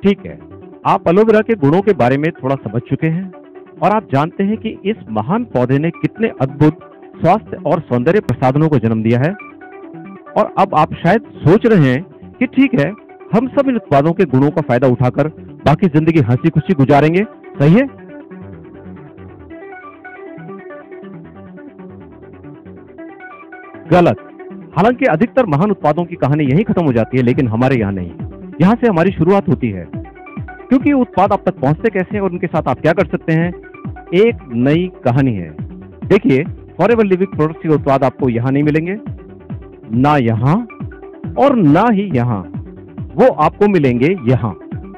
ठीक है, आप एलोवेरा के गुणों के बारे में थोड़ा समझ चुके हैं और आप जानते हैं कि इस महान पौधे ने कितने अद्भुत स्वास्थ्य और सौंदर्य प्रसाधनों को जन्म दिया है। और अब आप शायद सोच रहे हैं कि ठीक है, हम सब इन उत्पादों के गुणों का फायदा उठाकर बाकी जिंदगी हंसी खुशी गुजारेंगे, सही है? गलत। हालांकि अधिकतर महान उत्पादों की कहानी यहीं खत्म हो जाती है, लेकिन हमारे यहाँ नहीं। यहाँ से हमारी शुरुआत होती है, क्योंकि उत्पाद आप तक पहुंचते कैसे हैं और उनके साथ आप क्या कर सकते हैं, एक नई कहानी है। देखिए, फॉरएवर लिविंग प्रोडक्ट्स के उत्पाद आपको यहाँ नहीं मिलेंगे, ना यहाँ और ना ही यहाँ। वो आपको मिलेंगे यहाँ,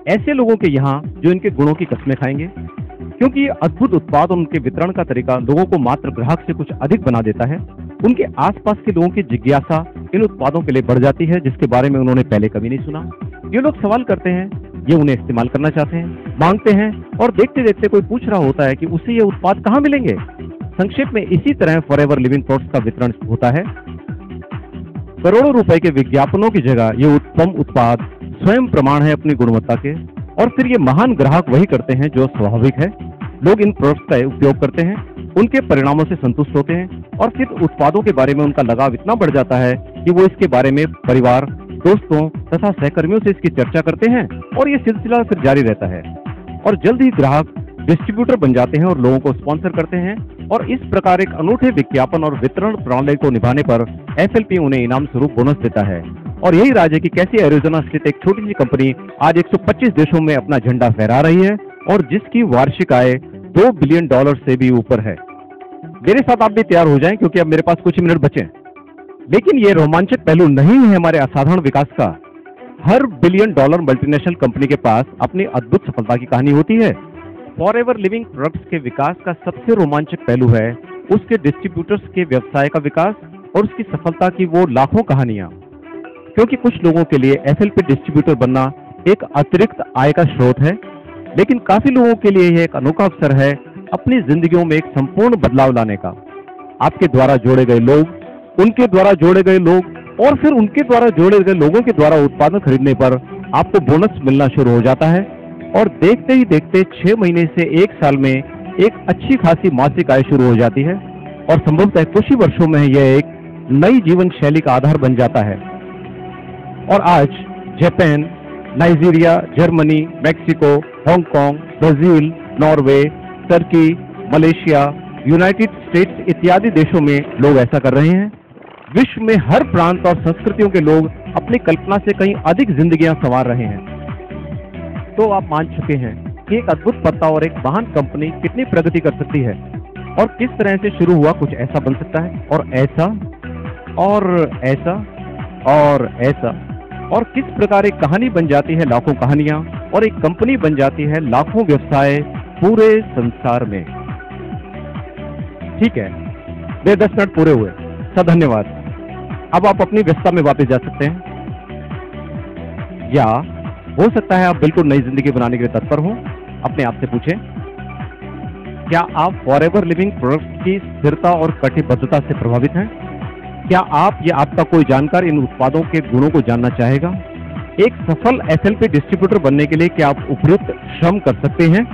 ऐसे लोगों के यहाँ जो इनके गुणों की कस्में खाएंगे, क्योंकि ये अद्भुत उत्पाद और उनके वितरण का तरीका लोगों को मात्र ग्राहक से कुछ अधिक बना देता है। उनके आसपास के लोगों की जिज्ञासा इन उत्पादों के लिए बढ़ जाती है, जिसके बारे में उन्होंने पहले कभी नहीं सुना। ये लोग सवाल करते हैं, ये उन्हें इस्तेमाल करना चाहते हैं, मांगते हैं, और देखते देखते कोई पूछ रहा होता है कि उसे ये उत्पाद कहाँ मिलेंगे। संक्षेप में इसी तरह फॉरएवर लिविंग प्रोडक्ट्स का वितरण होता है। करोड़ों रुपए के विज्ञापनों की जगह ये उत्तम उत्पाद स्वयं प्रमाण है अपनी गुणवत्ता के, और फिर ये महान ग्राहक वही करते हैं जो स्वाभाविक है। लोग इन प्रोडक्ट्स का उपयोग करते हैं, उनके परिणामों से संतुष्ट होते हैं, और फिर उत्पादों के बारे में उनका लगाव इतना बढ़ जाता है कि वो इसके बारे में परिवार, दोस्तों तथा सहकर्मियों से इसकी चर्चा करते हैं, और ये सिलसिला फिर जारी रहता है। और जल्द ही ग्राहक डिस्ट्रीब्यूटर बन जाते हैं और लोगों को स्पॉन्सर करते हैं, और इस प्रकार एक अनूठे विज्ञापन और वितरण प्रणाली को निभाने पर एफएलपी उन्हें इनाम स्वरूप बोनस देता है। और यही राज है कि कैसे एरिज़ोना स्थित एक छोटी सी कंपनी आज 125 देशों में अपना झंडा फहरा रही है, और जिसकी वार्षिक आय $2 बिलियन से भी ऊपर है। मेरे साथ आप भी तैयार हो जाएं, क्योंकि अब मेरे पास कुछ मिनट बचे हैं। लेकिन ये रोमांचक पहलू नहीं है हमारे असाधारण विकास का। हर $1 बिलियन मल्टीनेशनल कंपनी के पास अपनी अद्भुत सफलता की कहानी होती है। फॉरएवर लिविंग प्रोडक्ट्स के विकास का सबसे रोमांचक पहलू है उसके डिस्ट्रीब्यूटर्स के व्यवसाय का विकास और उसकी सफलता की वो लाखों कहानियां। क्योंकि कुछ लोगों के लिए एफएलपी डिस्ट्रीब्यूटर बनना एक अतिरिक्त आय का स्रोत है, लेकिन काफी लोगों के लिए यह एक अनोखा अवसर है अपनी जिंदगियों में एक संपूर्ण बदलाव लाने का। आपके द्वारा जोड़े गए लोग, उनके द्वारा जोड़े गए लोग, और फिर उनके द्वारा जोड़े गए लोगों के द्वारा उत्पादन खरीदने पर आपको बोनस मिलना शुरू हो जाता है, और देखते ही देखते 6 महीने से 1 साल में एक अच्छी खासी मासिक आय शुरू हो जाती है, और संभवतः कुछ ही वर्षों में यह एक नई जीवन शैली का आधार बन जाता है। और आज Japan, Nigeria, Germany, Mexico, Hong Kong, Brazil, Norway, Turkey, Malaysia, United states इत्यादि देशों में लोग ऐसा कर रहे हैं। विश्व में हर प्रांत और संस्कृतियों के लोग अपनी कल्पना से कहीं अधिक जिंदगियां संवार रहे हैं। तो आप मान चुके हैं कि एक अद्भुत पत्ता और एक महान कंपनी कितनी प्रगति कर सकती है, और किस तरह से शुरू हुआ कुछ ऐसा बन सकता है, और ऐसा और ऐसा और ऐसा, और किस प्रकार एक कहानी बन जाती है लाखों कहानियां, और एक कंपनी बन जाती है लाखों व्यवसाय पूरे संसार में। ठीक है, मेरे 10 मिनट पूरे हुए। सब धन्यवाद। अब आप अपनी व्यस्तता में वापस जा सकते हैं, या हो सकता है आप बिल्कुल नई जिंदगी बनाने के लिए तत्पर हों। अपने आप से पूछें, क्या आप फॉरएवर लिविंग प्रोडक्ट्स की स्थिरता और कटिबद्धता से प्रभावित हैं? क्या आप या आपका कोई जानकार इन उत्पादों के गुणों को जानना चाहेगा? एक सफल एफएलपी डिस्ट्रीब्यूटर बनने के लिए क्या आप उपयुक्त श्रम कर सकते हैं?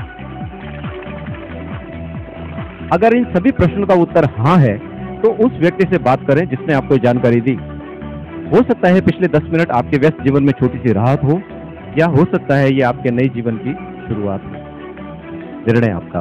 अगर इन सभी प्रश्नों का उत्तर हाँ है, तो उस व्यक्ति से बात करें जिसने आपको ये जानकारी दी। हो सकता है पिछले 10 मिनट आपके व्यस्त जीवन में छोटी सी राहत हो, या हो सकता है ये आपके नए जीवन की शुरुआत हो। निर्णय आपका।